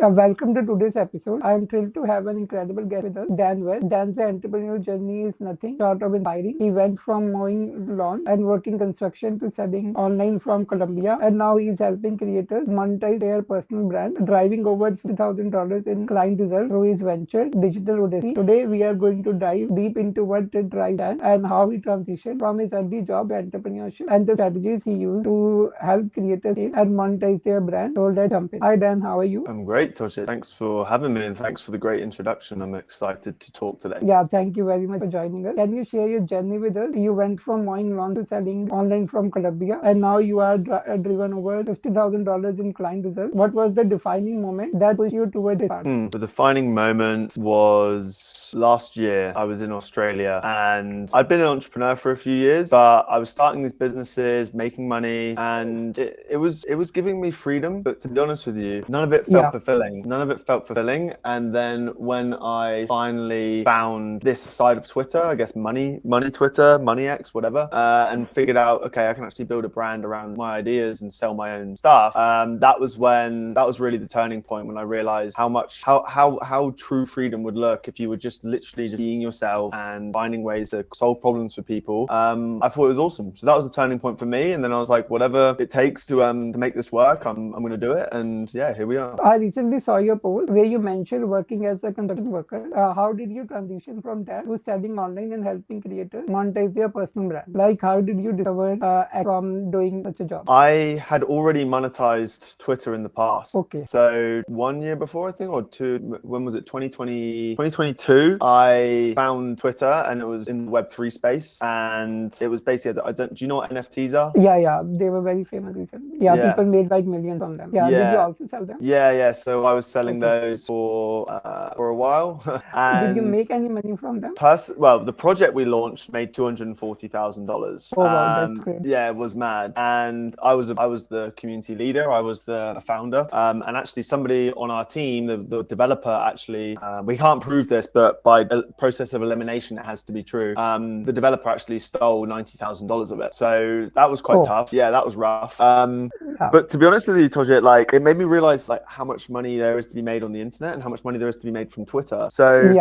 Welcome to today's episode. I am thrilled to have an incredible guest with us, Dan West. Dan's entrepreneurial journey is nothing short of inspiring. He went from mowing lawn and working construction to selling online from Colombia, and now he's helping creators monetize their personal brand, driving over $50,000 in client results through his venture, Digital Odyssey. Today, we are going to dive deep into what drives Dan and how he transitioned from his early job to entrepreneurship and the strategies he used to help creators scale and monetize their brand. So let's jump in. Hi, Dan. How are you? I'm great, Toshi. Thanks for having me and thanks for the great introduction. I'm excited to talk today. Yeah, thank you very much for joining us. Can you share your journey with us? You went from mowing lawn to selling online from Colombia, and now you are driven over $50,000 in client results. What was the defining moment that pushed you toward this path? The defining moment was last year. I was in Australia and I'd been an entrepreneur for a few years, but I was starting these businesses, making money, and it was giving me freedom. But to be honest with you, none of it felt fulfilling. None of it felt fulfilling. And then when I finally found this side of Twitter, I guess money Twitter, money X, whatever, and figured out, okay, I can actually build a brand around my ideas and sell my own stuff. That was really the turning point when I realized how true freedom would look if you were just literally just being yourself and finding ways to solve problems for people. I thought it was awesome. So that was the turning point for me. And then I was like, whatever it takes to make this work, I'm going to do it. And yeah, here we are. I recently saw your post where you mentioned working as a construction worker. How did you transition from that to selling online and helping creators monetize their personal brand? Like, how did you discover from doing such a job? I had already monetized Twitter in the past. Okay. So 1 year before, I think, or two, when was it? 2022. I found Twitter and it was in the Web3 space. And it was basically, do you know what NFTs are? Yeah. They were very famous recently. Yeah, people made like millions on them. Yeah. Did you also sell them? Yeah. So I was selling those for a while. And did you make any money from them? Well, the project we launched made $240,000. Oh wow, that's great. Yeah, it was mad. And I was the community leader. I was the founder. And actually, somebody on our team, the developer, actually, we can't prove this, but by a process of elimination, it has to be true. The developer actually stole $90,000 of it. So that was quite tough. Yeah, that was rough. But to be honest with you, Toji, like it made me realize like how much money there is to be made on the internet and how much money there is to be made from Twitter. So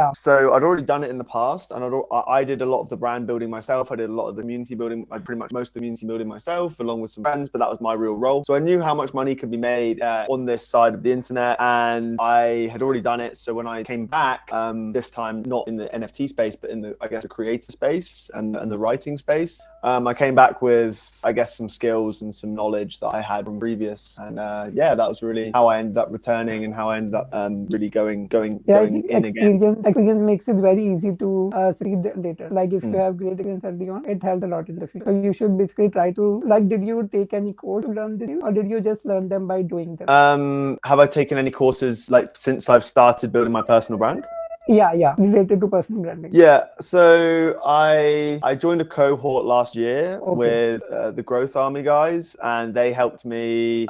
I'd already done it in the past, and I did a lot of the brand building myself. I did a lot of the community building. I pretty much most of the community building myself, along with some friends. But that was my real role. So I knew how much money could be made on this side of the internet, and I had already done it. So when I came back, this time not in the NFT space, but in the creator space and the writing space, I came back with some skills and some knowledge that I had from previous, and that was really how I ended up returning and how I ended up really going in again. Experience makes it very easy to succeed later. Like if you have great experience early on, it helps a lot in the future. So you should basically try to did you take any course to learn this, or did you just learn them by doing them? Have I taken any courses since I've started building my personal brand? Yeah, related to personal branding. Yeah, so I joined a cohort last year with the Growth Army guys, and they helped me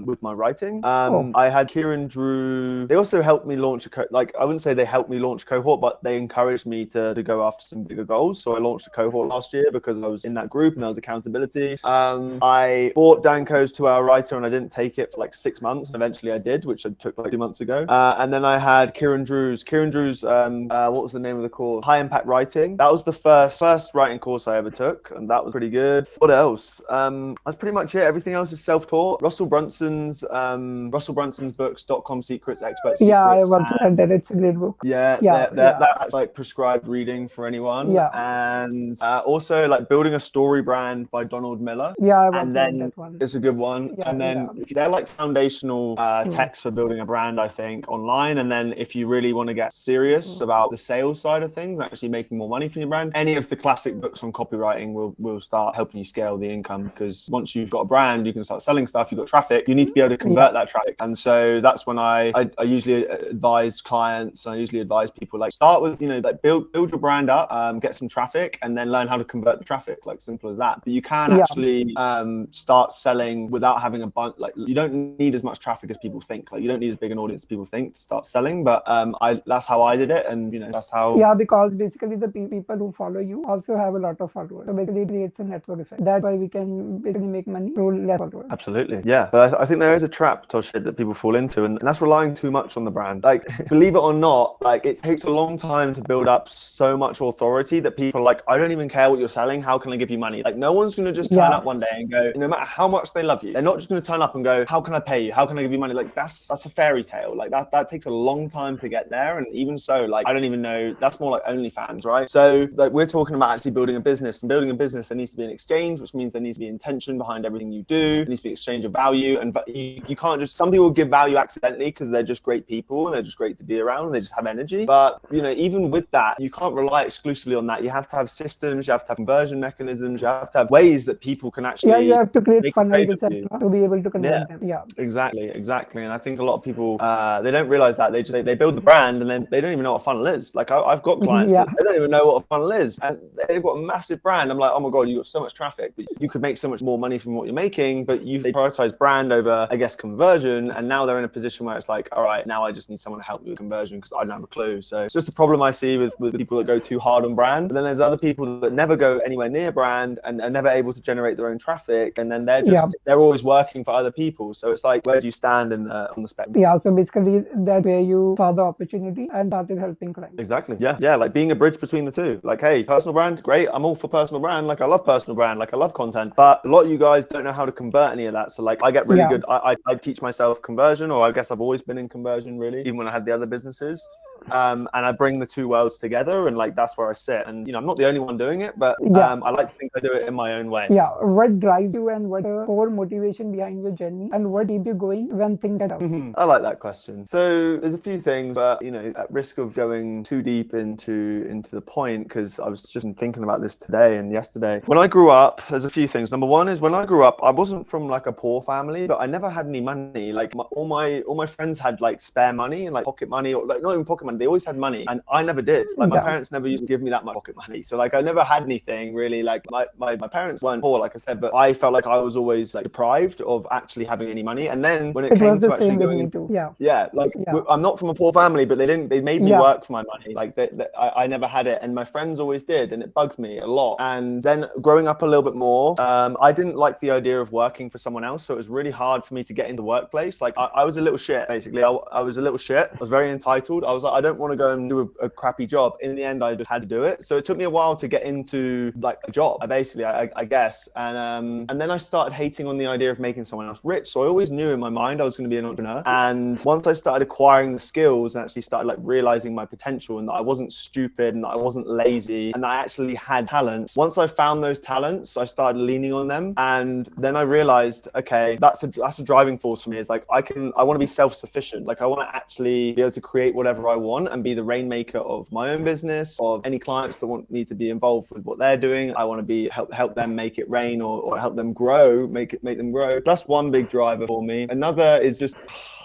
with my writing. I had Kieran Drew. They also helped me launch I wouldn't say they helped me launch a cohort, but they encouraged me to go after some bigger goals. So I launched a cohort last year because I was in that group and there was accountability. I bought Danko's 2-hour writer and I didn't take it for 6 months. Eventually I did, which I took 2 months ago. And then I had Kieran Drew's what was the name of the course? High Impact Writing. That was the first writing course I ever took, and that was pretty good. What else? That's pretty much it. Everything else is self-taught. Russell Brunson's books, .com Secrets, Expert Secrets. Yeah, I once read that. It's a great book. That's prescribed reading for anyone. Yeah. And also building a story brand by Donald Miller. Yeah, I once read that one. It's a good one. Yeah, and then they're foundational texts for building a brand, I think, online. And then if you really want to get serious about the sales side of things, actually making more money from your brand, any of the classic books on copywriting will start helping you scale the income, because once you've got a brand, you can start selling stuff, you've got traffic, you need to be able to convert that traffic. And so that's when I usually advise clients, I usually advise people start with, build your brand up, get some traffic, and then learn how to convert the traffic, simple as that. But you can actually start selling without having a bunch, you don't need as much traffic as people think. You don't need as big an audience as people think to start selling, but that's how provided it, and that's how. Yeah, because basically the people who follow you also have a lot of followers. So basically it creates a network effect. That's why we can basically make money through less followers. Absolutely, yeah. But I think there is a trap, Toshid, that people fall into, and that's relying too much on the brand. Like, believe it or not, like it takes a long time to build up so much authority that people are like, I don't even care what you're selling. How can I give you money? Like, no one's gonna just turn up one day and go, no matter how much they love you, they're not just gonna turn up and go, how can I pay you? How can I give you money? Like, that's a fairy tale. Like that takes a long time to get there, and even so, like I don't even know. That's more like OnlyFans, right? So like we're talking about actually building a business, and building a business, there needs to be an exchange, which means there needs to be intention behind everything you do. There needs to be exchange of value, and you can't just. Some people give value accidentally because they're just great people and they're just great to be around and they just have energy. But even with that, you can't rely exclusively on that. You have to have systems, you have to have conversion mechanisms, you have to have ways that people can actually. You have to create funnels, etc., to be able to convert them. Yeah, exactly. And I think a lot of people they don't realize that they build the brand and then they don't even know what a funnel is. Like I've got clients that they don't even know what a funnel is, and they've got a massive brand. I'm like, oh my god, you've got so much traffic, but you could make so much more money from what you're making, but they prioritize brand over, I guess, conversion, and now they're in a position where it's like, all right, now I just need someone to help me with conversion because I don't have a clue. So it's just a problem I see with people that go too hard on brand. But then there's other people that never go anywhere near brand and are never able to generate their own traffic, and then they're always working for other people. So it's like, where do you stand on the spectrum? Yeah, so basically that's where you saw the opportunity and started helping clients. Exactly. Yeah, like being a bridge between the two. Like, hey, personal brand, great. I'm all for personal brand. Like I love personal brand. Like I love content. But a lot of you guys don't know how to convert any of that. So like I get really good. I teach myself conversion, or I guess I've always been in conversion really, even when I had the other businesses. And I bring the two worlds together, and like that's where I sit. And I'm not the only one doing it, but I like to think I do it in my own way. Yeah, what drives you and what the core motivation behind your journey, and what keeps you going when things get out? I like that question. So there's a few things, but at risk of going too deep into the point, because I was just thinking about this today and yesterday. When I grew up, there's a few things. Number one is when I grew up, I wasn't from like a poor family, but I never had any money. Like all my friends had like spare money and like pocket money, or like not even pocket money. They always had money, and I never did. Like my parents never used to give me that much pocket money, so like I never had anything really. Like my parents weren't poor, like I said, but I felt like I was always like deprived of actually having any money. And then when it came to actually going, I'm not from a poor family, but they made me work for my money. Like I never had it, and my friends always did, and it bugged me a lot. And then growing up a little bit more, I didn't like the idea of working for someone else, so it was really hard for me to get into the workplace. Like I was a little shit, basically. I was a little shit. I was very entitled. I was like, I don't want to go and do a crappy job. In the end, I just had to do it. So it took me a while to get into like a job, I guess. And then I started hating on the idea of making someone else rich. So I always knew in my mind I was going to be an entrepreneur. And once I started acquiring the skills and actually started like realizing my potential, and that I wasn't stupid and that I wasn't lazy and that I actually had talents. Once I found those talents, I started leaning on them. And then I realized, okay, that's a driving force for me. It's like I want to be self-sufficient. Like I want to actually be able to create whatever I want and be the rainmaker of my own business, of any clients that want me to be involved with what they're doing. I want to be help them make it rain, or help them grow, make them grow. That's one big driver for me. Another is just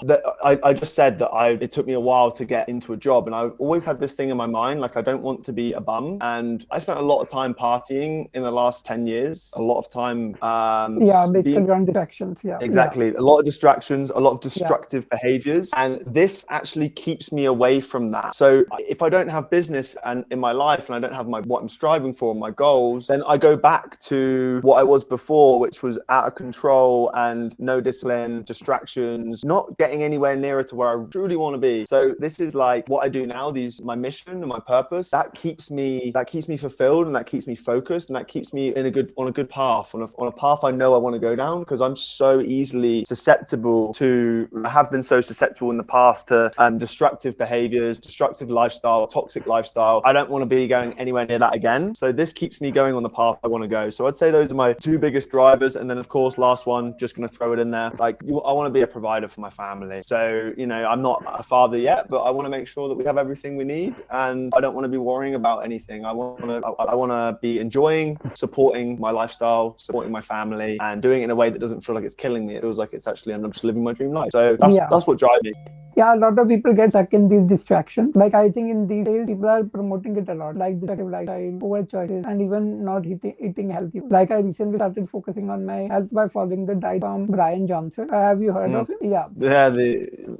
that I just said that it took me a while to get into a job, and I've always had this thing in my mind, like I don't want to be a bum. And I spent a lot of time partying in the last 10 years, a lot of time basically around distractions. A lot of distractions, a lot of destructive behaviors, and this actually keeps me away from that. So if I don't have business and in my life, and I don't have what I'm striving for, my goals, then I go back to what I was before, which was out of control and no discipline, distractions, not getting anywhere nearer to where I truly want to be. So this is like what I do now, my mission and my purpose, that keeps me fulfilled, and that keeps me focused, and that keeps me on a good path, on a path I know I want to go down, because I'm so easily susceptible to, I have been so susceptible in the past to destructive behaviors, destructive lifestyle, toxic lifestyle. I don't want to be going anywhere near that again. So this keeps me going on the path I want to go. So I'd say those are my two biggest drivers. And then of course, last one, just going to throw it in there. Like I want to be a provider for my family. So, I'm not a father yet, but I want to make sure that we have everything we need. And I don't want to be worrying about anything. I want to be enjoying, supporting my lifestyle, supporting my family, and doing it in a way that doesn't feel like it's killing me. It feels like it's actually, I'm just living my dream life. So that's what drives me. Yeah, a lot of people get stuck in these distractions. Like I think in these days, people are promoting it a lot, like destructive lifestyle, over choices, and even not eating healthy. Like I recently started focusing on my health by following the diet from Brian Johnson. Have you heard Mm. of him? Yeah.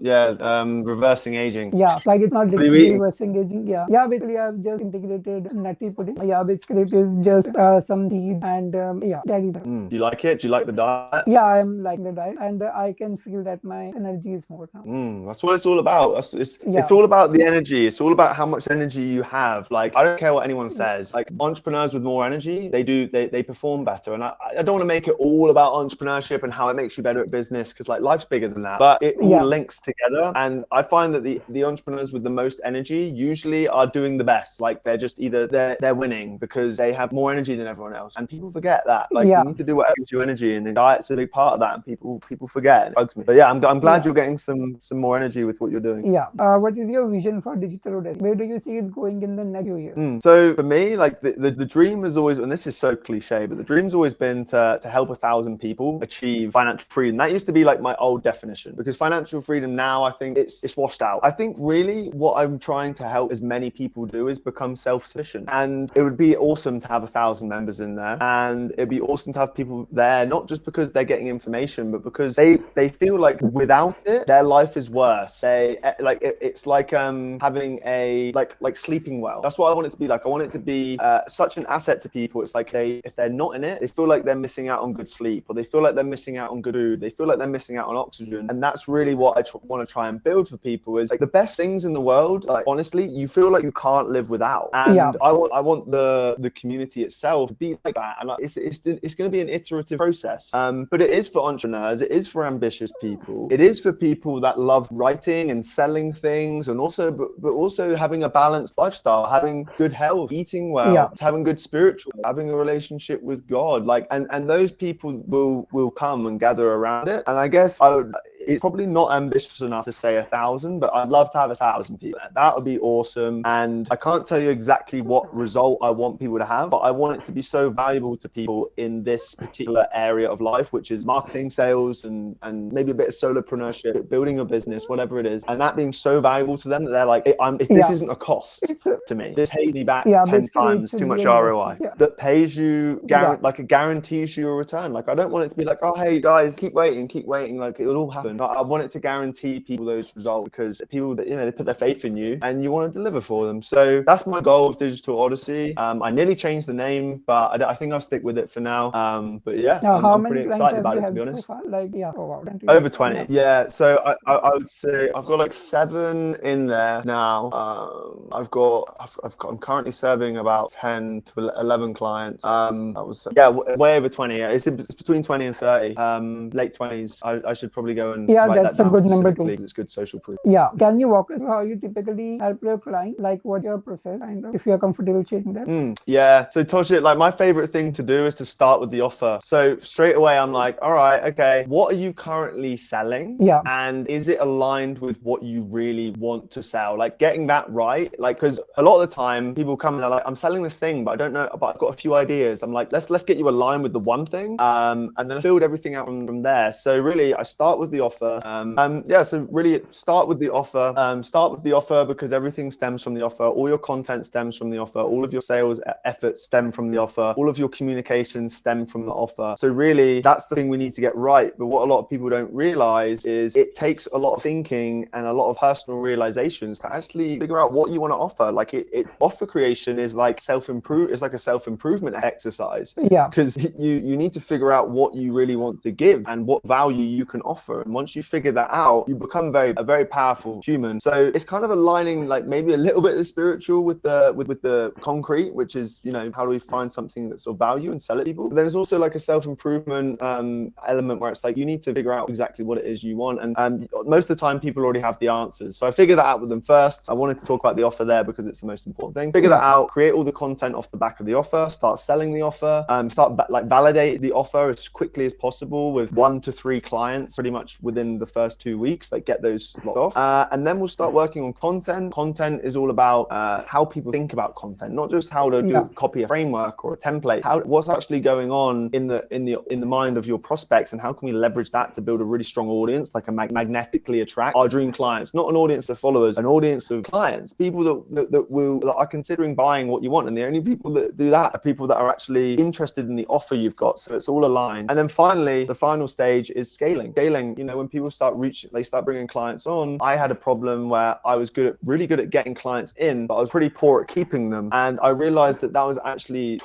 Yeah, reversing aging. Yeah, like it's not What are you literally eating? reversing aging. Yeah, yeah. Basically, I've just integrated nutty pudding. Yeah, basically it is just some seeds and yeah, that is. Do you like it? Do you like the diet? Yeah, I'm liking the diet, and I can feel that my energy is more now. That's what it's all about. It's Yeah, all about the energy. It's all about how much energy you have. Like, I don't care what anyone says. Like, entrepreneurs with more energy, they perform better. And I don't want to make it all about entrepreneurship and how it makes you better at business, because like life's bigger than that. But it all yeah, links together. And I find that the entrepreneurs with the most energy usually are doing the best. Like, they're just either they're winning because they have more energy than everyone else. And people forget that. Like, yeah, you need to do whatever gives you energy, and the diet's a big part of that. And people forget. It bugs me. But yeah, I'm glad yeah. you're getting some more energy with what you're doing. Yeah. What is your vision for digital Odyssey? Where do you see it going in the next few years? So for me, like the dream is always, and this is so cliche, but the dream's always been to help 1,000 people achieve financial freedom. That used to be like my old definition, because financial freedom now, I think it's washed out. I think really what I'm trying to help as many people do is become self-sufficient. And it would be awesome to have 1,000 members in there, and it'd be awesome to have people there, not just because they're getting information, but because they feel like without it, their life is worse. It's like having a like sleeping well. That's what I want it to be like. I want it to be such an asset to people. It's like if they're not in it, they feel like they're missing out on good sleep, or they feel like they're missing out on good food. They feel like they're missing out on oxygen. And that's really what I want to try and build for people, is like the best things in the world. Like honestly, you feel like you can't live without. And Yeah. I want the community itself to be like that. And like, it's going to be an iterative process. But it is for entrepreneurs. It is for ambitious people. It is for people that love writing and selling things, and also but also having a balanced lifestyle, having good health, eating well, Yeah. having good spiritual, having a relationship with God. Like, and those people will come and gather around it. And I guess it's probably not ambitious enough to say 1,000, but I'd love to have 1,000 people. That would be awesome. And I can't tell you exactly what result I want people to have, but I want it to be so valuable to people in this particular area of life, which is marketing, sales, and maybe a bit of solopreneurship, building a business, whatever it is. And that being so valuable to them that they're like, this isn't a cost to me. This pays me back 10 times too much ROI. That pays you, like it guarantees you a return. Like, I don't want it to be like, oh, hey guys, keep waiting. Like, it'll all happen. I want it to guarantee people those results, because people that, they put their faith in you and you want to deliver for them. So that's my goal with Digital Odyssey. I nearly changed the name, but I think I'll stick with it for now. But yeah, I'm pretty excited about it, to be honest. So far? Like, yeah, Over 20. Yeah. So I would say I've got like 7 in there now. I'm currently serving about 10 to 11 clients. That was way over 20. Yeah, it's between 20 and 30. Late 20s. I should probably go and write that down good number too. specifically, 'cause it's good social proof. Yeah. Can you walk us through how you typically help your client? Like, what's your process, kind of, if you're comfortable sharing that? Yeah. So Toshit, like my favorite thing to do is to start with the offer. So straight away, I'm like, all right, okay, what are you currently selling? Yeah. And is it aligned with what you really want to sell? Like, getting that right. Like, because a lot of the time people come and they're like, I'm selling this thing, but I don't know, but I've got a few ideas. I'm like, let's get you aligned with the one thing. And then I build everything out from there. So really I start with the offer. So really start with the offer. Start with the offer, because everything stems from the offer. All your content stems from the offer. All of your sales efforts stem from the offer. All of your communications stem from the offer. So really that's the thing we need to get right. But what a lot of people don't realize is it takes a lot of thinking and a lot of personal realizations to actually figure out what you want to offer. Like offer creation is like it's like a self-improvement exercise. Yeah. Because you need to figure out what you really want to give and what value you can offer. And once you figure that out, you become a very powerful human. So it's kind of aligning like maybe a little bit of the spiritual with the concrete, which is, how do we find something that's of value and sell it to people? But there's also like a self-improvement element where it's like you need to figure out exactly what it is you want. And most of the time people already have the answers. So I figured that out with them first. I wanted to talk about the offer there because it's the most important thing. Figure that out, create all the content off the back of the offer, start selling the offer, validate the offer as quickly as possible with 1 to 3 clients pretty much within the first 2 weeks, like get those locked off. And then we'll start working on content. Content is all about how people think about content, not just how to copy a framework or a template. What's actually going on in the mind of your prospects, and how can we leverage that to build a really strong audience, like a magnetically attractive attract our dream clients, not an audience of followers, an audience of clients, people that are considering buying what you want. And the only people that do that are people that are actually interested in the offer you've got. So it's all aligned. And then finally, the final stage is scaling. When people they start bringing clients on. I had a problem where I was really good at getting clients in, but I was pretty poor at keeping them. And I realized that was actually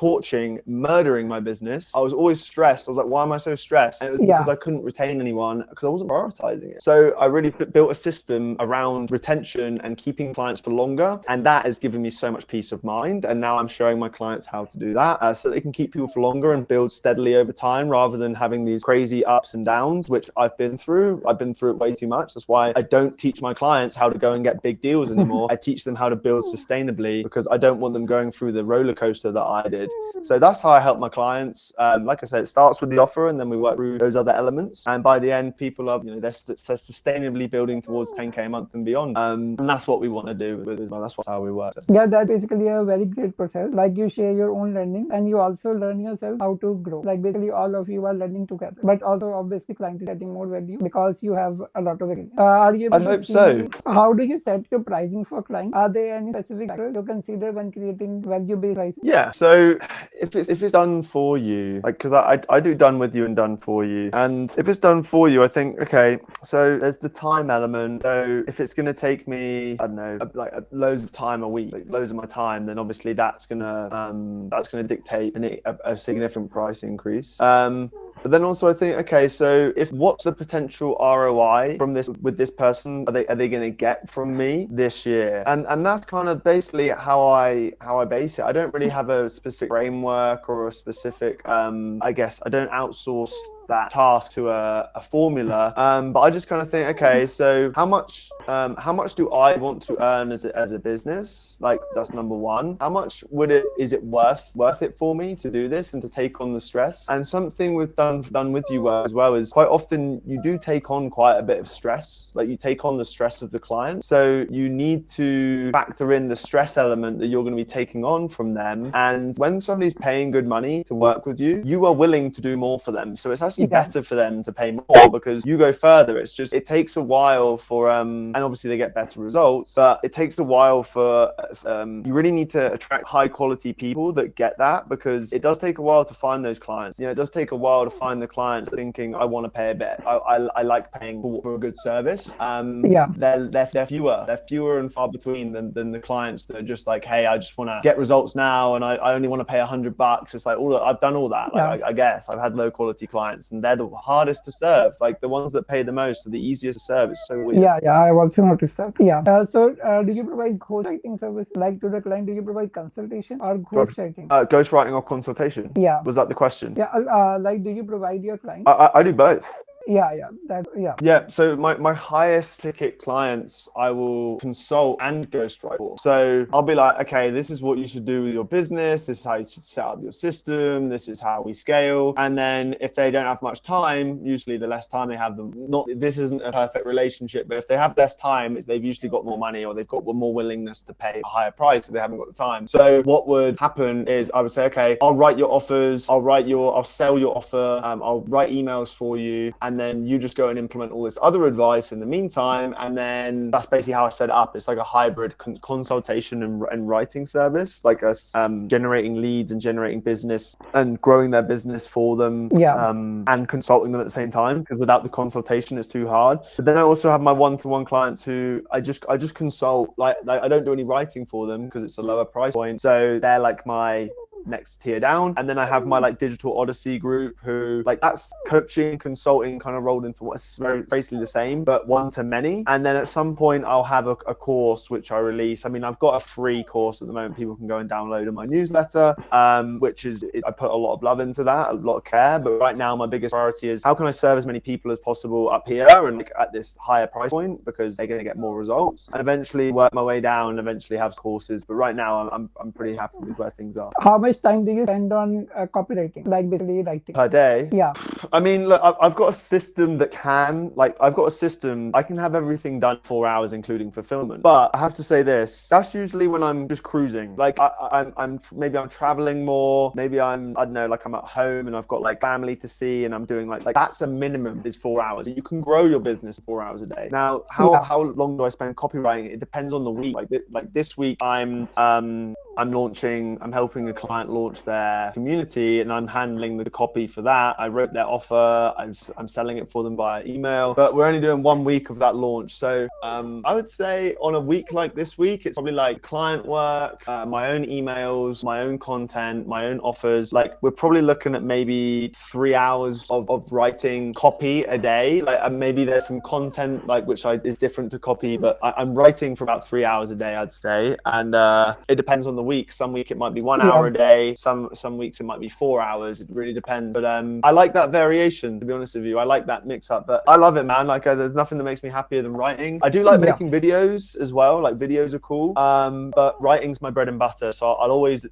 murdering my business. I was always stressed. I was like, why am I so stressed? And it was because I couldn't retain anyone, because I wasn't prioritizing it. So I really built a system around retention and keeping clients for longer. And that has given me so much peace of mind. And now I'm showing my clients how to do that so they can keep people for longer and build steadily over time, rather than having these crazy ups and downs, which I've been through. I've been through it way too much. That's why I don't teach my clients how to go and get big deals anymore. I teach them how to build sustainably, because I don't want them going through the roller coaster that I did. So that's how I help my clients. Like I said, it starts with the offer, and then we work through those other elements. And by the end, people are, they're sustainably building towards 10K a month and beyond. And that's what we want to do. That's how we work. Yeah, that's basically a very great process. Like, you share your own learning, and you also learn yourself how to grow. Like, basically all of you are learning together. But also, obviously, client is getting more value because you have a lot of experience. Are you able I hope so. How do you set your pricing for clients? Are there any specific factors you consider when creating value-based pricing? Yeah. So if it's done for you, like, because I do done with you and done for you, and if it's done for you, I think, okay, so there's the time element. So if it's going to take me, I don't know, like loads of time a week, like loads of my time, then obviously that's gonna dictate a significant price increase. But then also I think, okay, so what's the potential ROI from this with this person? Are they going to get from me this year? And that's kind of basically how I base it. I don't really have a specific framework or a specific. I guess I don't outsource that task to a formula. But I just kind of think, okay, so how much do I want to earn as a business? Like, that's number one. How much is it worth it for me to do this and to take on the stress? And something we've done with you as well is quite often you do take on quite a bit of stress. Like, you take on the stress of the client. So you need to factor in the stress element that you're going to be taking on from them. And when somebody's paying good money to work with you, you are willing to do more for them. So it's actually better for them to pay more, because you go further. It's just, it takes a while for and obviously they get better results, but it takes a while for you really need to attract high quality people that get that, because it does take a while to find those clients. It does take a while to find the clients thinking, I want to pay a bit. I like paying for a good service. They're fewer and far between than the clients that are just like, hey, I just want to get results now, and I only want to pay $100. It's like, I've done all that. Like, I guess I've had low quality clients, and they're the hardest to serve. Like, the ones that pay the most are the easiest to serve. It's so weird. Yeah, I've also noticed that. So do you provide ghostwriting service, like, to the client? Do you provide consultation or ghostwriting? Ghostwriting or consultation? Yeah. Was that the question? Yeah. Like, do you provide your client? I do both. Yeah. So my highest ticket clients, I will consult and ghostwrite for. So I'll be like, okay, this is what you should do with your business. This is how you should set up your system. This is how we scale. And then if they don't have much time, usually the less time they have, this isn't a perfect relationship, but if they have less time, they've usually got more money, or they've got more willingness to pay a higher price if they haven't got the time. So what would happen is I would say, okay, I'll write your offers. I'll sell your offer. I'll write emails for you. And then you just go and implement all this other advice in the meantime. And then that's basically how I set it up. It's like a hybrid consultation and writing service, like us generating leads and generating business and growing their business for them, and consulting them at the same time, because without the consultation, it's too hard. But then I also have my one-to-one clients who I just consult. Like I don't do any writing for them because it's a lower price point. So they're like my next tier down. And then I have my like digital Odyssey group, who like, that's coaching, consulting kind of rolled into what's basically the same, but one to many. And then at some point I'll have a course which I release. I mean, I've got a free course at the moment people can go and download in my newsletter, which is, I put a lot of love into that, a lot of care. But right now my biggest priority is how can I serve as many people as possible up here and like, at this higher price point, because they're going to get more results, and eventually work my way down, eventually have courses. But right now I'm pretty happy with where things are. How much much time do you spend on copywriting, like basically writing? Per day? Yeah. I mean, look, I've got a system that can, like, I've got a system, I can have everything done in 4 hours, including fulfillment. But I have to say this, that's usually when I'm just cruising. Like, maybe I'm traveling more, maybe I don't know, like I'm at home and I've got like family to see and I'm doing like that's a minimum is 4 hours. You can grow your business 4 hours a day. Now, how long do I spend copywriting? It depends on the week. Like this week, I'm helping a client launch their community and I'm handling the copy for that. I wrote their offer. I'm selling it for them via email, but we're only doing 1 week of that launch. So I would say on a week like this week, it's probably like client work, my own emails, my own content, my own offers. Like we're probably looking at maybe 3 hours of writing copy a day. Like maybe there's some content like is different to copy, but I'm writing for about 3 hours a day, I'd say. And it depends on the week. Some week it might be 1 hour a day. Some weeks it might be 4 hours. It really depends. But I like that variation, to be honest with you. I like that mix up. But I love it, man. Like there's nothing that makes me happier than writing. I do like making videos as well. Like videos are cool. But writing's my bread and butter. So I'll always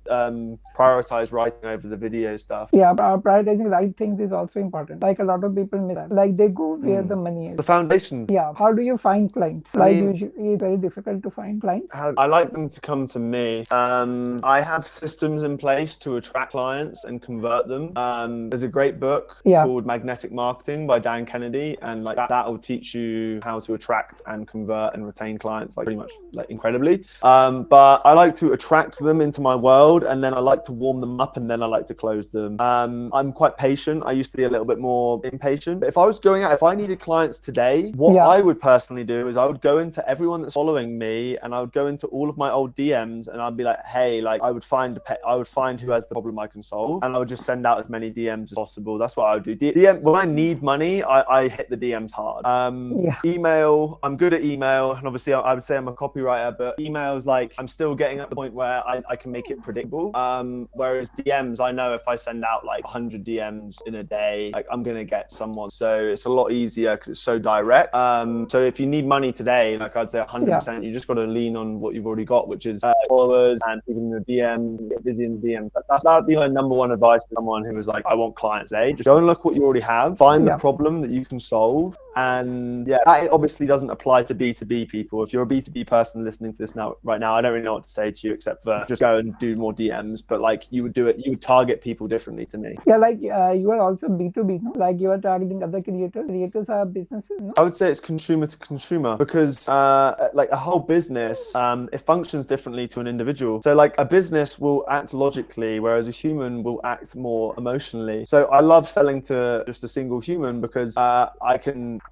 prioritize writing over the video stuff. Yeah, prioritizing right things is also important. Like a lot of people miss that. Like they go where the money is. The foundation. Yeah. How do you find clients? Usually it's very difficult to find clients. I like them to come to me. I have systems in place to attract clients and convert them. There's a great book called Magnetic Marketing by Dan Kennedy, and like that will teach you how to attract and convert and retain clients like pretty much like incredibly. But I like to attract them into my world, and then I like to warm them up, and then I like to close them. I'm quite patient. I used to be a little bit more impatient. But if I needed clients today, what I would personally do is I would go into everyone that's following me, and I would go into all of my old DMs, and I'd be like, hey, like I would find who has the problem I can solve, and I would just send out as many DMs as possible. That's what I would do. DM when I need money, I hit the DMs hard. Email, I'm good at email, and obviously I would say I'm a copywriter, but emails, like I'm still getting at the point where I can make it predictable. Whereas DMs, I know if I send out like 100 DMs in a day, like I'm gonna get someone. So it's a lot easier because it's so direct. So if you need money today, like I'd say 100%, you just got to lean on what you've already got, which is followers and people in your DM. Get busy in the DMs. That's the number one advice to someone who is like, I want clients today. Just go and look what you already have, find the problem that you can solve. And that obviously doesn't apply to B2B people. If you're a B2B person listening to this right now, I don't really know what to say to you except for just go and do more DMs. But like you would target people differently to me. Yeah, like you are also B2B, no? Like you are targeting other creators. Creators are businesses, no? I would say it's consumer to consumer because like a whole business, it functions differently to an individual. So like a business will act logically, whereas a human will act more emotionally. So I love selling to just a single human because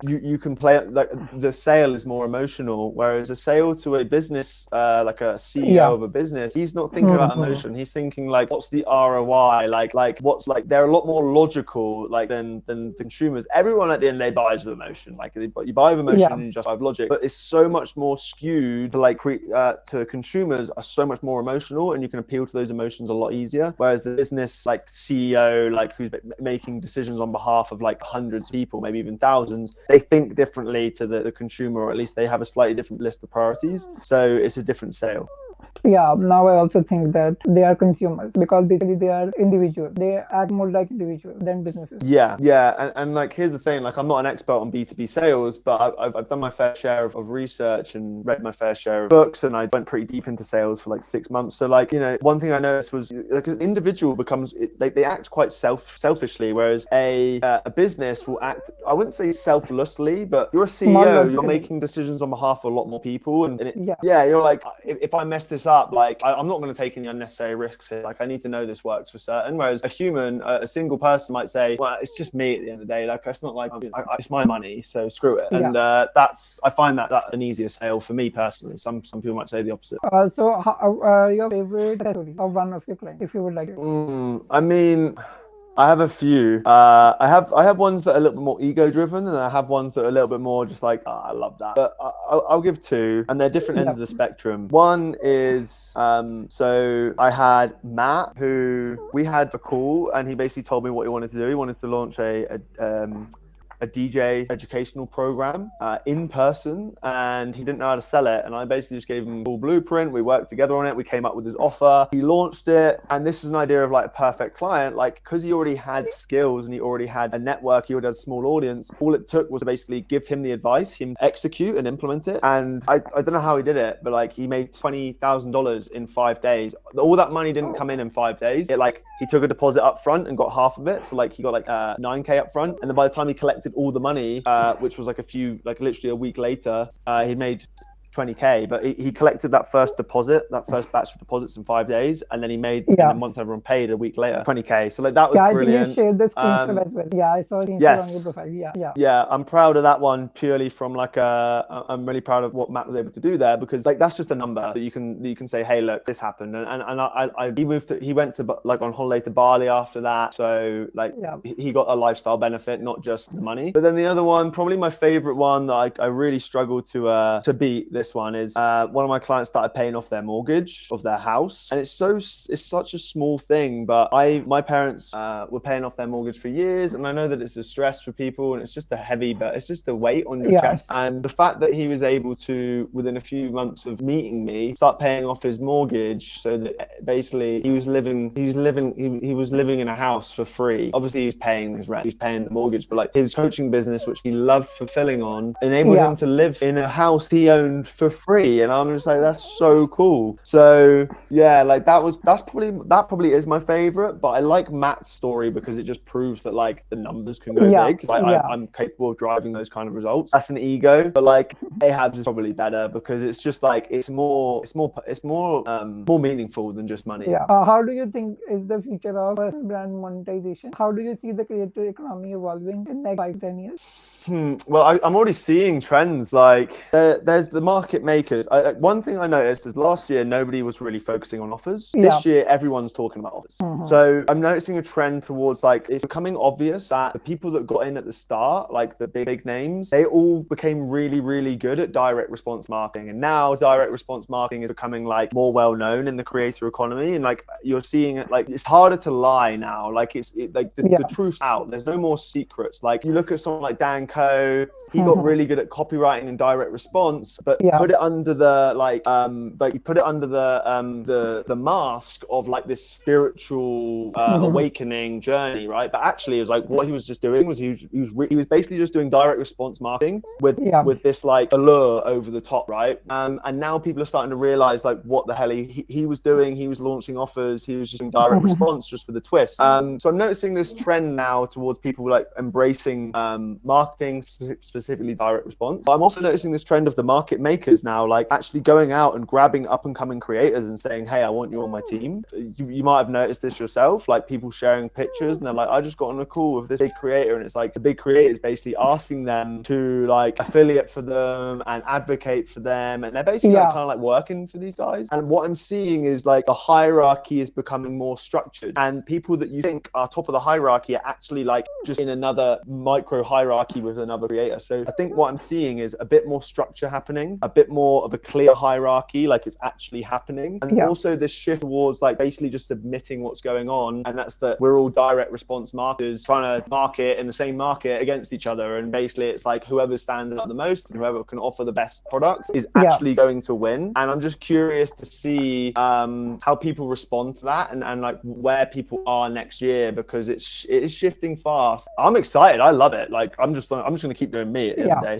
you can play it, like the sale is more emotional, whereas a sale to a business, like a CEO of a business, he's not thinking about emotion. He's thinking like, what's the ROI? Like what's like, they're a lot more logical like than consumers. Everyone at the end, they buys with emotion. Like you buy with emotion and you just buy with logic, but it's so much more skewed to like to consumers are so much more emotional, and you can appeal to those emotions a lot easier. Whereas the business like CEO, like who's making decisions on behalf of like hundreds of people, maybe even thousands, they think differently to the consumer, or at least they have a slightly different list of priorities. So it's a different sale. Yeah, now I also think that they are consumers because basically they are individuals. They act more like individuals than businesses. Yeah. And like, here's the thing, like I'm not an expert on B2B sales, but I've done my fair share of research and read my fair share of books, and I went pretty deep into sales for like 6 months. So like, one thing I noticed was like an individual becomes, they act quite selfishly, whereas a business will act, I wouldn't say selflessly, but you're a CEO, you're making decisions on behalf of a lot more people. And you're like, if I mess this up, like I'm not going to take any unnecessary risks here. Like I need to know this works for certain. Whereas a human, a single person might say, well, it's just me at the end of the day. Like it's not like it's my money, so screw it. And I find that's an easier sale for me personally. Some people might say the opposite. So your favorite story of one of your clients, if you would like to. I mean, I have a few. I have ones that are a little bit more ego driven, and I have ones that are a little bit more just like, I love that. But I'll give two, and they're different ends of the spectrum. One is so I had Matt, who we had a call, and he basically told me what he wanted to do. He wanted to launch a a DJ educational program in person, and he didn't know how to sell it. And I basically just gave him a full blueprint. We worked together on it. We came up with his offer. He launched it. And this is an idea of like a perfect client, like because he already had skills and he already had a network, he already had a small audience. All it took was to basically give him the advice, him execute and implement it. And I don't know how he did it, but like he made $20,000 in 5 days. All that money didn't come in 5 days. It like he took a deposit up front and got half of it. So like he got like 9K up front. And then by the time he collected all the money, which was like literally a week later, he made 20K, but he collected that first batch of deposits in 5 days, and then he made, and then once everyone paid a week later, 20K. So like that was brilliant. I think you shared the screenshot as well. Yeah, I saw a screenshot on your profile. Yeah, I'm proud of that one purely from like I'm really proud of what Matt was able to do there, because like that's just a number that you can say, hey, look, this happened, and he went to like on holiday to Bali after that, so like he got a lifestyle benefit, not just the money. But then the other one, probably my favorite one that I really struggled to beat this one is one of my clients started paying off their mortgage of their house, and it's such a small thing, but my parents were paying off their mortgage for years, and I know that it's a stress for people and it's just a weight on your chest, and the fact that he was able to, within a few months of meeting me, start paying off his mortgage, so that basically he was living in a house for free. Obviously he was paying his rent, he was paying the mortgage, but like his coaching business, which he loved fulfilling on, enabled him to live in a house he owned for free. And I'm just like, that's so cool. So yeah, like that probably is my favorite, but I like Matt's story because it just proves that like the numbers can go big. Like I'm capable of driving those kind of results. That's an ego, but like Ahab's is probably better because it's just like it's more meaningful than just money. How do you think is the future of personal brand monetization? How do you see the creator economy evolving in like 5-10 years? Well, I'm already seeing trends. Like there's the market makers. One thing I noticed is last year nobody was really focusing on offers. This year everyone's talking about offers. So I'm noticing a trend towards like it's becoming obvious that the people that got in at the start, like the big names, they all became really, really good at direct response marketing. And now direct response marketing is becoming like more well known in the creator economy. And like you're seeing it, like it's harder to lie now. Like the truth's out. There's no more secrets. Like you look at someone like Dan Coe, he got really good at copywriting and direct response, but put it under the the mask of like this spiritual awakening journey, right? But actually it was like what he was just doing was he was basically just doing direct response marketing with this like allure over the top, right? And now people are starting to realize like what the hell he was doing. He was launching offers, he was just doing direct response just for the twist. So I'm noticing this trend now towards people like embracing marketing, specifically direct response. But I'm also noticing this trend of the market makers now like actually going out and grabbing up and coming creators and saying, hey, I want you on my team. You might have noticed this yourself, like people sharing pictures and they're like, I just got on a call with this big creator, and it's like the big creator is basically asking them to like affiliate for them and advocate for them, and they're basically like, kind of like working for these guys. And what I'm seeing is like the hierarchy is becoming more structured, and people that you think are top of the hierarchy are actually like just in another micro hierarchy with another creator. So I think what I'm seeing is a bit more structure happening, a bit more of a clear hierarchy, like it's actually happening. And also this shift towards like basically just submitting what's going on, and that's that we're all direct response marketers trying to market in the same market against each other, and basically it's like whoever stands out the most and whoever can offer the best product is actually going to win. And I'm just curious to see how people respond to that, and like where people are next year, because it is shifting fast. I'm excited. I love it. Like I'm just gonna keep doing me at the end of the day.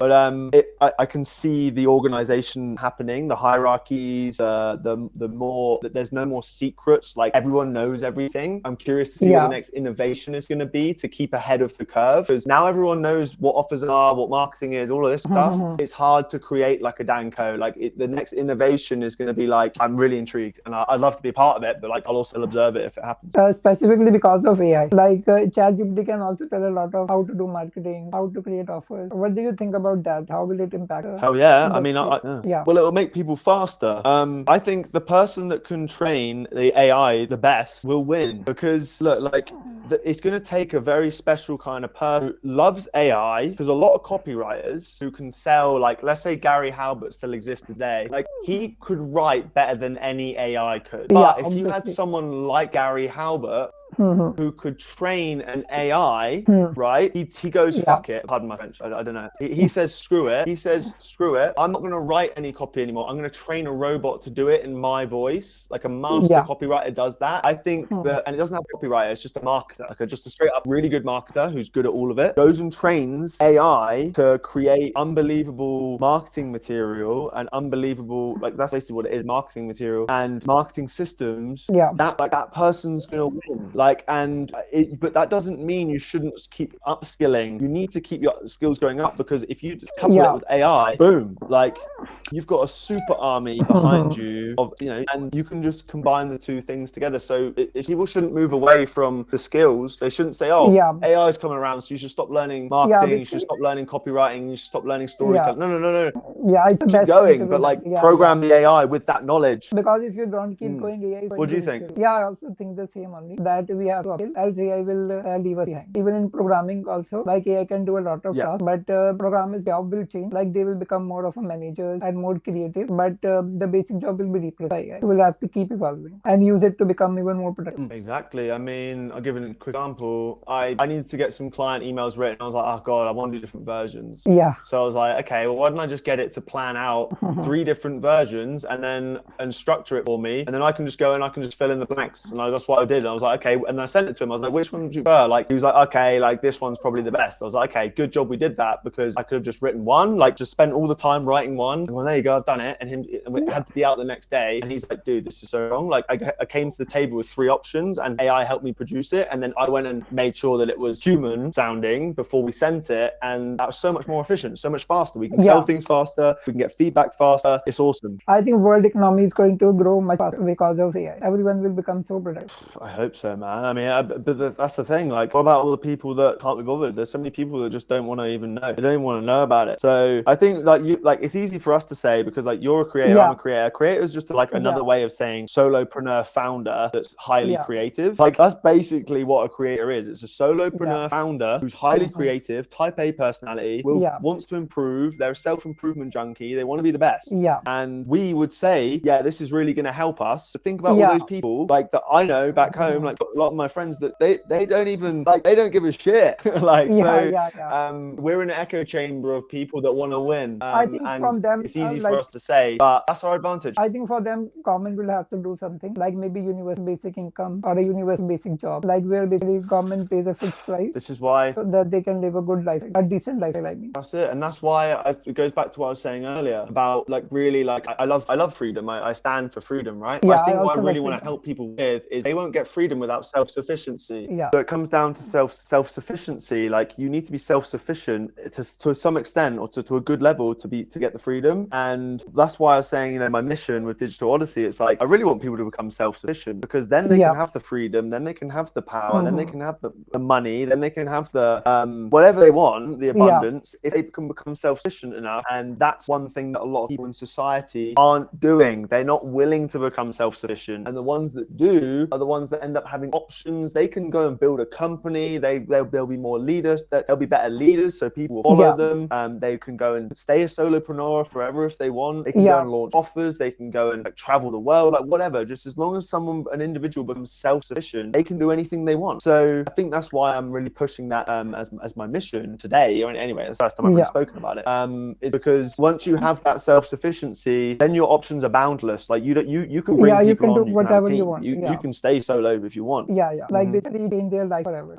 But I can see the organization happening, the hierarchies, the more that there's no more secrets, like everyone knows everything. I'm curious to see what the next innovation is going to be to keep ahead of the curve, because now everyone knows what offers are, what marketing is, all of this stuff. It's hard to create like a Danco. Like the next innovation is going to be like, I'm really intrigued and I'd love to be a part of it, but like I'll also observe it if it happens. Specifically because of AI, like ChatGPT can also tell a lot of how to do marketing, how to create offers. What do you think about that? How will it impact? Hell yeah. I mean, well, it'll make people faster. I think the person that can train the AI the best will win, because look, like it's going to take a very special kind of person who loves AI, because a lot of copywriters who can sell, like let's say Gary Halbert still exists today, like he could write better than any AI could. But if you had someone like Gary Halbert Mhm. who could train an AI, Hmm. right? He goes, Yeah. fuck it. Pardon my French. I don't know. He says, screw it. He says, screw it. I'm not going to write any copy anymore. I'm going to train a robot to do it in my voice. Like a master Yeah. copywriter does that. I think Hmm. that, and it doesn't have a copywriter, it's just a marketer, like just a straight up really good marketer who's good at all of it, goes and trains AI to create unbelievable marketing material and unbelievable, like that's basically what it is, marketing material and marketing systems. Yeah. That like that person's gonna win. Like, but that doesn't mean you shouldn't keep upskilling. You need to keep your skills going up, because if you couple it Yeah. with AI, boom, like you've got a super army behind Mhm. you of, and you can just combine the two things together. So if people shouldn't move away from the skills, they shouldn't say, oh, Yeah. AI is coming around, so you should stop learning Yeah. marketing, you should Basically, stop learning copywriting, you should stop learning yeah. storytelling. No. Yeah. It's the Keep best thing going, to be but like done. Yeah. Yeah. program the AI with that knowledge. Because if you don't keep Mm. going, AI is What going do to you think? replace. Yeah, I also think the same only, that we have to upskill, else AI will leave us behind. Even in programming also, like AI can do a lot of Yeah. tasks, but programmers' job will change. Like they will become more of a manager and more creative, but the basic job will be replaced by AI. We'll have to keep evolving and use it to become even more productive. Exactly. I mean, I'll give a quick example. I needed to get some client emails written. I was like, oh God, I want to do different versions. Yeah. So I was like, okay, well, why don't I just get it to plan out 3 different versions and structure it for me, and then I can just go and I can just fill in the blanks. And that's what I did. And I was like, okay, and I sent it to him. I was like, which one do you prefer? Like he was like, okay, like this one's probably the best. I was like, okay, good job we did that, because I could have just written one, like just spent all the time writing one. And well, there you go, I've done it. And it had to be out the next day. And he's like, dude, this is so wrong. Like I came to the table with 3 options, and AI helped me produce it. And then I went and made sure that it was human sounding before we sent it. And that was so much more efficient, so much faster. We can sell Yeah. things faster. We can get feedback faster. It's awesome. I think world economy is going to grow much faster because of AI. Everyone will become so productive. I hope so, man. I mean, that's the thing. Like, what about all the people that can't be bothered? There's so many people that just don't want to even know. They don't even want to know about it. So I think like it's easy for us to say, because like you're a creator, I'm Yeah. a creator. Creator is just like another Yeah. way of saying solopreneur founder that's highly Yeah. creative. Like that's basically what a creator is. It's a Yeah. solopreneur founder who's highly Mhm. creative, type A personality, Yeah. wants to improve. They're a self-improvement junkie. They want to be the best. Yeah. And we would say, yeah, this is really going to help us. So think about all Yeah. those people like that I know back home, like a lot of my friends that they don't even like, they don't give a shit. Like, Yeah. so Yeah. we're in an echo chamber of people that want to win. I think And from them, it's easy for like us to say, but that's our advantage. I think for them, government will have to do something like maybe universal basic income or a universal basic job, like where basically government pays a fixed price This is why so that they can live a good life, a decent lifestyle. I mean, that's it. And that's why it goes back to what I was saying earlier about like really like I love freedom. I stand for freedom, right? But yeah, I I think what I also love really want to freedom. help people with is they won't get freedom without self-sufficiency. Yeah. So it comes down to self-sufficiency. Like you need to be self-sufficient to some extent, or to a good level to get the freedom. And that's why I was saying, my mission with Digital Odyssey, it's like I really want people to become self-sufficient, because then they Yeah. can have the freedom, then they can have the power, then they Mhm. can have the money, then they can have the whatever they want, the Yeah. abundance, if they can become self-sufficient enough. And that's one thing that a lot of people in society aren't doing. They're not willing to become self-sufficient. And the ones that do are the ones that end up having options. They can go and build a company. They'll be more leaders. They'll be better leaders, so people will follow Yeah. them. They can go and stay a solopreneur forever if they want. They can go Yeah. and launch offers. They can go and like travel the world, like whatever. Just as long as an individual becomes self-sufficient, they can do anything they want. So I think that's why I'm really pushing that as my mission today. Or anyway, that's the last time I've really Yeah. spoken about it. Is because once you have that self-sufficiency, then your options are boundless. Like you can bring Yeah, you people can do on. You can have a whatever you team. want. You Yeah. can stay solo if you want. Yeah, yeah. Like Mhm. basically change their life forever.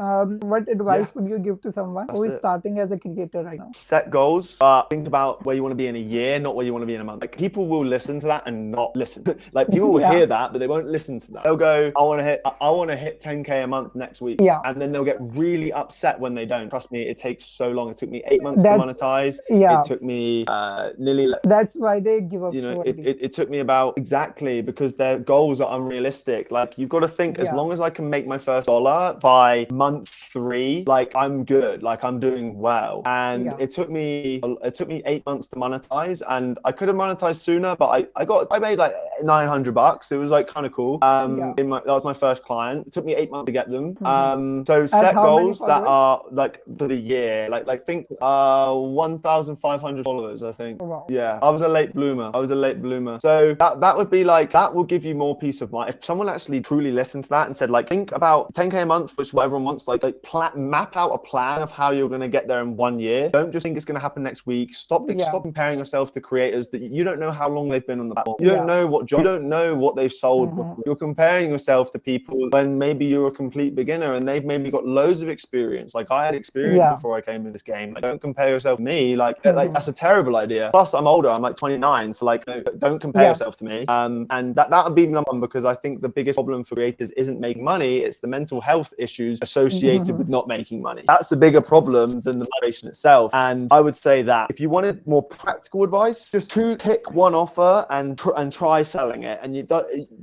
What advice Yeah. would you give to someone who That's is it. starting as a creator right now? Set goals, but think about where you want to be in a year, not where you want to be in a month. Like people will listen to that and not listen. Like people will Yeah. hear that, but they won't listen to that. They'll go, I want to hit 10K a month next week. Yeah. And then they'll get really upset when they don't. Trust me, it takes so long. It took me 8 months to That's monetize. yeah. It took me nearly That's why they give up so early. it took me about exactly because their goals are unrealistic. Like you've got to think, as Yeah. long as I can make my first dollar by month 3, like I'm good, like I'm doing well. And Yeah. it took me 8 months to monetize, and I could have monetized sooner, but I made like $900. It was like kind of cool. Yeah. That was my first client. It took me 8 months to get them. Mhm. So And set how many goals that followers? are like for the year, like think 1,500 followers, I think. Oh, wow. Yeah, I was a late bloomer. So that would be like, that will give you more peace of mind. If someone actually truly listened to that and said, like, think about 10K a month, which is what everyone wants, map out a plan of how you're going to get there in 1 year. Don't just think it's going to happen next week. Stop comparing yourself to creators that you don't know how long they've been on the platform. You don't know what job, you don't know what they've sold. You're comparing yourself to people when maybe you're a complete beginner and they've maybe got loads of experience. Like I had experience before I came in this game. Like, don't compare yourself to me. Like that's a terrible idea. Plus, I'm older. I'm like 29. So like, don't compare yourself to me. And that would be number one, because I think the biggest problem for creators isn't making money. It's the mental health issues associated with not making money. That's a bigger problem than the motivation itself. And I would say that if you wanted more practical advice, just pick one offer and try selling it. And you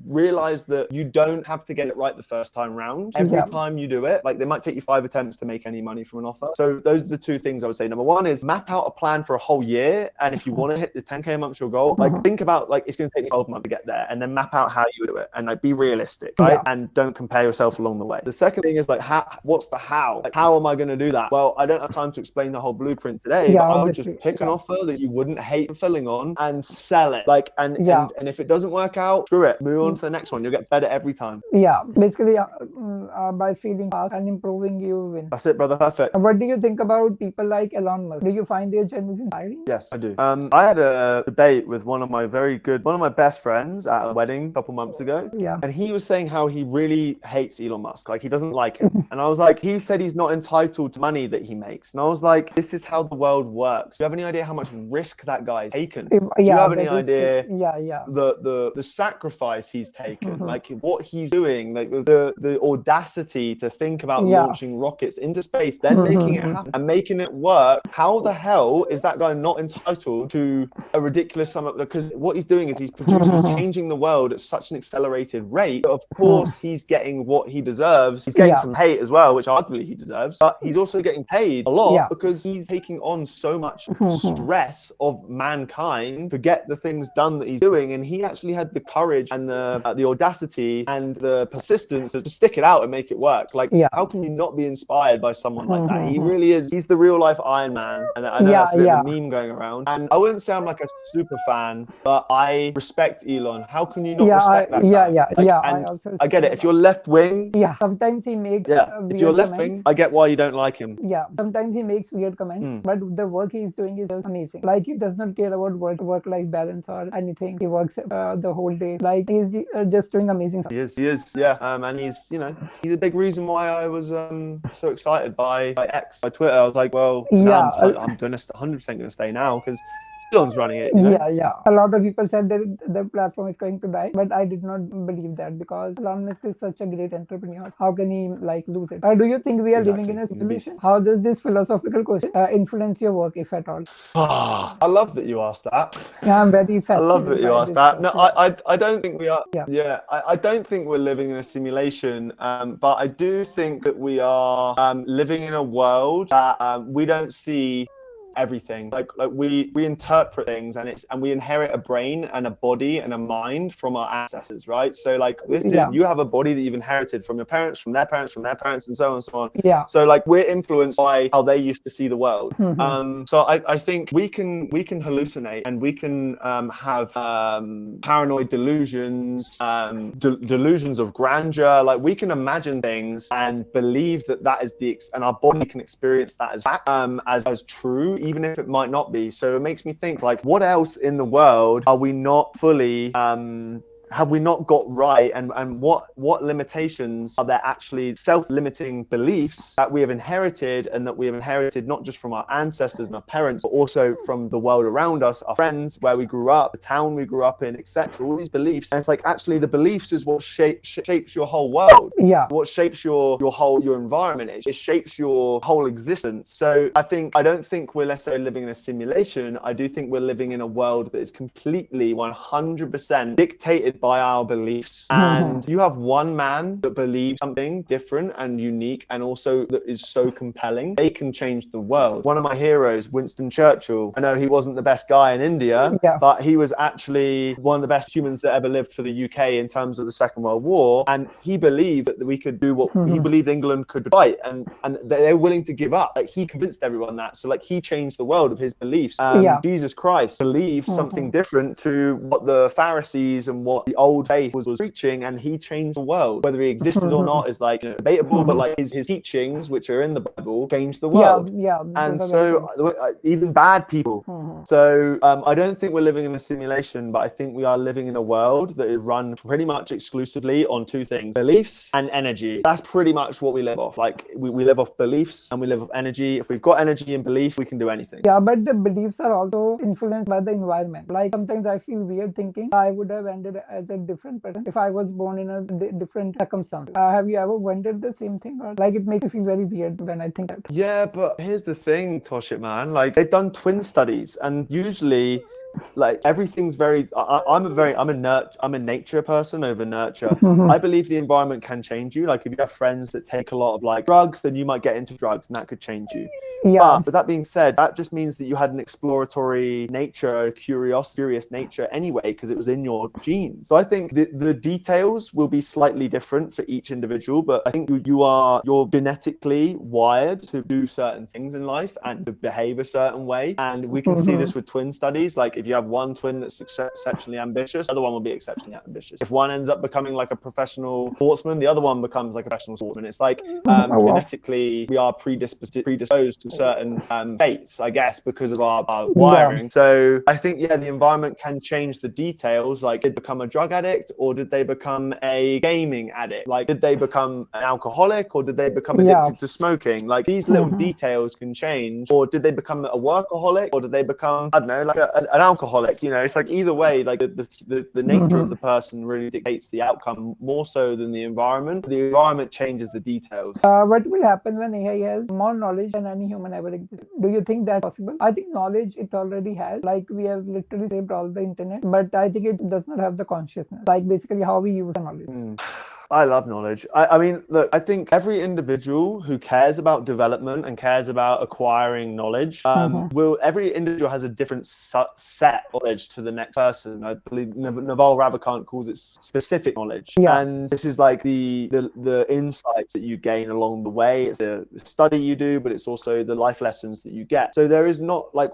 realize that you don't have to get it right the first time round. Every time you do it, like they might take you 5 attempts to make any money from an offer. So those are the two things I would say. Number one is map out a plan for a whole year. And if you want to hit this 10K a month your goal, like think about like it's going to take you 12 months to get there, and then map out how you do it and like be realistic, right? And don't compare yourself along the way. The second thing is like, what's the how? Like, how am I going to do that? Well, I don't have time to explain the whole blueprint today, but I would just pick an offer that you wouldn't hate fulfilling on and sell it. Like, and if it doesn't work out, screw it. Move on to the next one. You'll get better every time. Yeah, basically, by feeling fast and improving, you win. That's it, brother. Perfect. What do you think about people like Elon Musk? Do you find their journeys inspiring? Yes, I do. I had a debate with one of my best friends at a wedding a couple months ago. Yeah. And he was saying how he really hates Elon Musk. Like, he doesn't like him. And I was like, he said he's not entitled to money that he makes. And I was like, this is how the world works. Do you have any idea how much risk that guy's taken? Do you have any idea the sacrifice he's taken? Like, what he's doing, like the audacity to think about launching rockets into space, then making it happen and making it work. How the hell is that guy not entitled to a ridiculous sum of, because what he's doing is he's changing the world at such an accelerated rate. Of course, he's getting what he deserves. He's getting some hate as well, which arguably he deserves, but he's also getting paid a lot because he's taking on so much stress of mankind to get the things done that he's doing. And he actually had the courage and the audacity and the persistence to stick it out and make it work. Like, how can you not be inspired by someone like that? He really is. He's the real life Iron Man. And I know that's a bit of a meme going around. And I wouldn't say I'm like a super fan, but I respect Elon. How can you not respect that guy? I get it. If you're left wing, sometimes he makes if you're left wing, I get why you don't like him. Sometimes he makes weird comments, but the work he's doing is just amazing. Like, he does not care about work-life balance or anything. He works the whole day. Like, he's just doing amazing stuff. He is, yeah. And he's a big reason why I was so excited by X, by Twitter. I was like, well, I'm gonna 100% gonna stay now because Elon's running it. You know? A lot of people said that the platform is going to die, but I did not believe that, because Elon Musk is such a great entrepreneur. How can he like lose it? Do you think we are living in a simulation? How does this philosophical question influence your work, if at all? I love that you asked that. I'm very fascinated. I love that you asked that. No, I don't think we are. I don't think we're living in a simulation, but I do think that we are living in a world that we don't see everything. Like we interpret things, and we inherit a brain and a body and a mind from our ancestors, right? So like this is, you have a body that you've inherited from your parents, from their parents, from their parents, and so on and so on. So like we're influenced by how they used to see the world. So I think we can hallucinate, and we can have paranoid delusions, delusions of grandeur. Like we can imagine things and believe that is and our body can experience that as fact, as true, even if it might not be. So it makes me think, like, what else in the world are we not fully have we not got right, and what limitations are there, actually self-limiting beliefs that we have inherited, and that we have inherited not just from our ancestors and our parents, but also from the world around us, our friends, where we grew up, the town we grew up in, etc. All these beliefs, and it's like, actually the beliefs is what shapes your whole world. What shapes your environment. It shapes your whole existence. So I don't think we're necessarily living in a simulation. I do think we're living in a world that is completely 100% dictated dictated by our beliefs. And you have one man that believes something different and unique and also that is so compelling, they can change the world. One of my heroes, Winston Churchill, I know he wasn't the best guy in India, Yeah. but he was actually one of the best humans that ever lived for the UK in terms of the Second World War. And he believed that we could do what he believed England could fight, and they were willing to give up. Like, he convinced everyone that. So like, he changed the world of his beliefs. Yeah. Jesus Christ believed something different to what the Pharisees and what the old faith was preaching, and he changed the world. Whether he existed or not is like, debatable, but like his teachings, which are in the Bible, changed the world. Yeah. And so even bad people. So I don't think we're living in a simulation, but I think we are living in a world that is run pretty much exclusively on two things: beliefs and energy. That's pretty much what we live off. Like, we live off beliefs and we live off energy. If we've got energy and belief, we can do anything. Yeah, but the beliefs are also influenced by the environment. Like, sometimes I feel weird thinking I would have ended as a different person if I was born in a different circumstance. Have you ever wondered the same thing? Or like, it makes me feel very weird when I think that. Yeah, but here's the thing, Toshit, man. Like, they've done twin studies, and usually, like, everything's very. I'm a nature person over nurture. I believe the environment can change you. Like, if you have friends that take a lot of like drugs, then you might get into drugs, and that could change you. Yeah. But with that being said, that just means that you had an exploratory nature, a curious nature anyway, because it was in your genes. So I think the details will be slightly different for each individual, but I think you're genetically wired to do certain things in life and to behave a certain way. And we can see this with twin studies. Like, if you have one twin that's exceptionally ambitious, the other one will be exceptionally ambitious. If one ends up becoming like a professional sportsman, the other one becomes like a professional sportsman. It's like genetically we are predisposed to certain fates, I guess, because of our wiring. So I think, the environment can change the details. Like, did they become a drug addict, or did they become a gaming addict? Like, did they become an alcoholic, or did they become addicted to smoking? Like, these little details can change. Or did they become a workaholic, or did they become, I don't know, like an alcoholic? It's like, either way, like the nature of the person really dictates the outcome more so than the environment. The environment changes the details. What will happen when AI has more knowledge than any human ever existed? Do you think that's possible? I think knowledge it already has. Like, we have literally saved all the internet, but I think it does not have the consciousness. Like, basically how we use the knowledge. I love knowledge. I mean, look, I think every individual who cares about development and cares about acquiring knowledge, every individual has a different set of knowledge to the next person. I believe Naval Ravikant calls it specific knowledge. Yeah. And this is like the insights that you gain along the way. It's the study you do, but it's also the life lessons that you get. So there is not like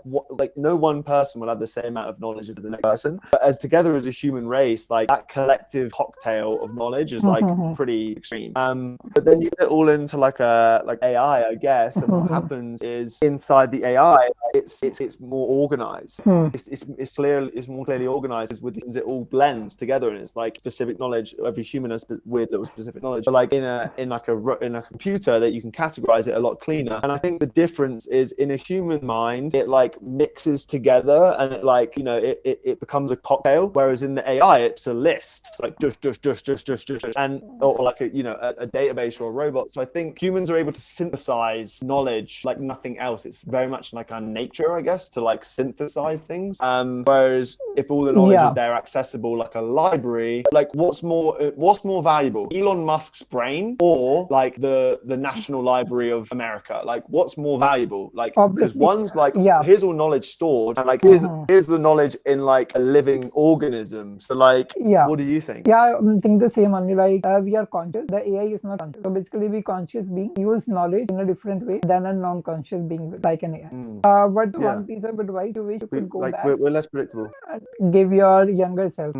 no one person will have the same amount of knowledge as the next person. But as together as a human race, like, that collective cocktail of knowledge is like pretty extreme. But then you get all into like AI, I guess, and what happens is inside the AI, it's more organized. It's more clearly organized with it all blends together, and it's like specific knowledge. Every human has weird little specific knowledge, but like in a computer that you can categorize it a lot cleaner. And I think the difference is in a human mind, it like mixes together and it like, it becomes a cocktail, whereas in the AI it's a list. It's like just and or like a database or a robot. So I think humans are able to synthesize knowledge like nothing else. It's very much like our nature, I guess, to like synthesize things. Whereas if all the knowledge is there accessible like a library, like what's more valuable, Elon Musk's brain or like the National Library of America? Like, what's more valuable? Like, because one's like, here's all knowledge stored, and like here's the knowledge in like a living organism. So like, what do you think? I think the same only. Like, we are conscious, the AI is not conscious. So basically, we conscious being use knowledge in a different way than a non-conscious being like an AI. But one piece of advice you wish you could go back, we're less predictable, and give your younger self.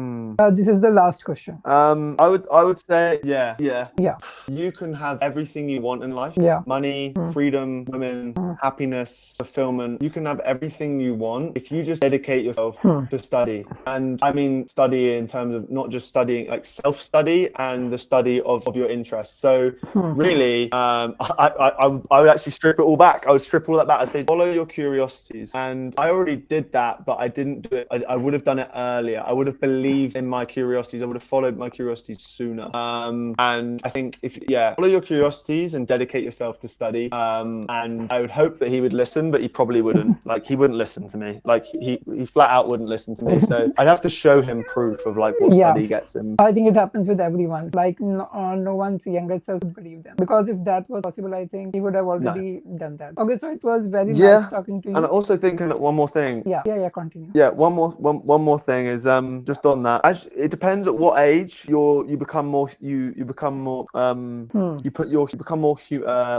This is the last question. I would say, you can have everything you want in life. Money, freedom, women, happiness, fulfillment. You can have everything you want if you just dedicate yourself to study. And I mean study in terms of not just studying, like self-study and and the study of your interests. So Hmm. really, I would actually strip it all back. I would strip all that back. I'd say follow your curiosities, and I already did that, but I didn't do it. I would have done it earlier. I would have believed in my curiosities. I would have followed my curiosities sooner. And I think follow your curiosities and dedicate yourself to study. And I would hope that he would listen, but he probably wouldn't. Like, he wouldn't listen to me. Like, he flat out wouldn't listen to me. So I'd have to show him proof of like what Yeah. study gets him. I think it happens with everyone. Like no one's younger self would believe them, because if that was possible, I think he would have No. already done that. Okay, so it was very nice Yeah. talking to And I you. also think one more thing. Yeah, continue. Yeah, one more thing is just on that. It depends at what age you become more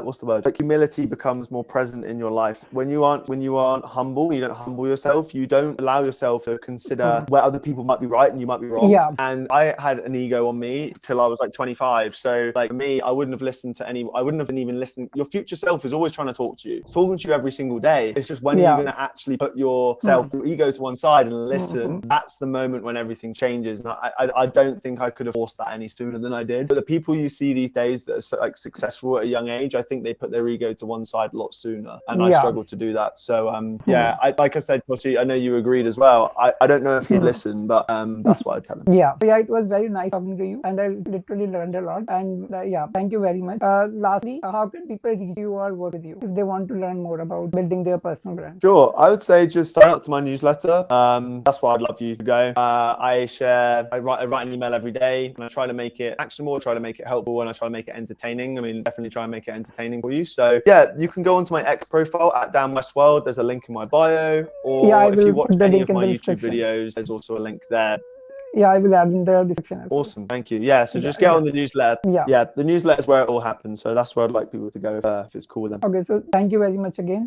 what's the word? Like, humility becomes more present in your life. When you aren't humble, you don't humble yourself. You don't allow yourself to consider where other people might be right and you might be wrong. Yeah. And I had an ego on me till I was like 25. So like, me, I wouldn't have listened to any. I wouldn't have even listened. Your future self is always trying to talk to you. It's talking to you every single day. It's just, when are you going to actually put your ego to one side and listen? That's the moment when everything changes. And I don't think I could have forced that any sooner than I did. But the people you see these days that are like successful at a young age, I think they put their ego to one side a lot sooner, and I struggled to do that. So like I said, Toshi, I know you agreed as well. I don't know if he'd listen, but that's what I'd tell him. Yeah, it was very nice talking to you, and I literally learned a lot. And thank you very much. Lastly, how can people reach you or work with you if they want to learn more about building their personal brand? Sure, I would say just sign up to my newsletter. That's where I'd love you to go. I write an email every day, and I try to make it actionable, I try to make it helpful, and I try to make it entertaining. I mean, definitely try and make it entertaining for you. So yeah, you can go onto my X profile at Dan Westworld. There's a link in my bio, or if you watch any of my YouTube videos, there's also a link there. Yeah, I will add in the description as well. Awesome, thank you. Yeah, so just get on the newsletter. Yeah, the newsletter is where it all happens. So that's where I'd like people to go if it's cool with them. Okay, so thank you very much again.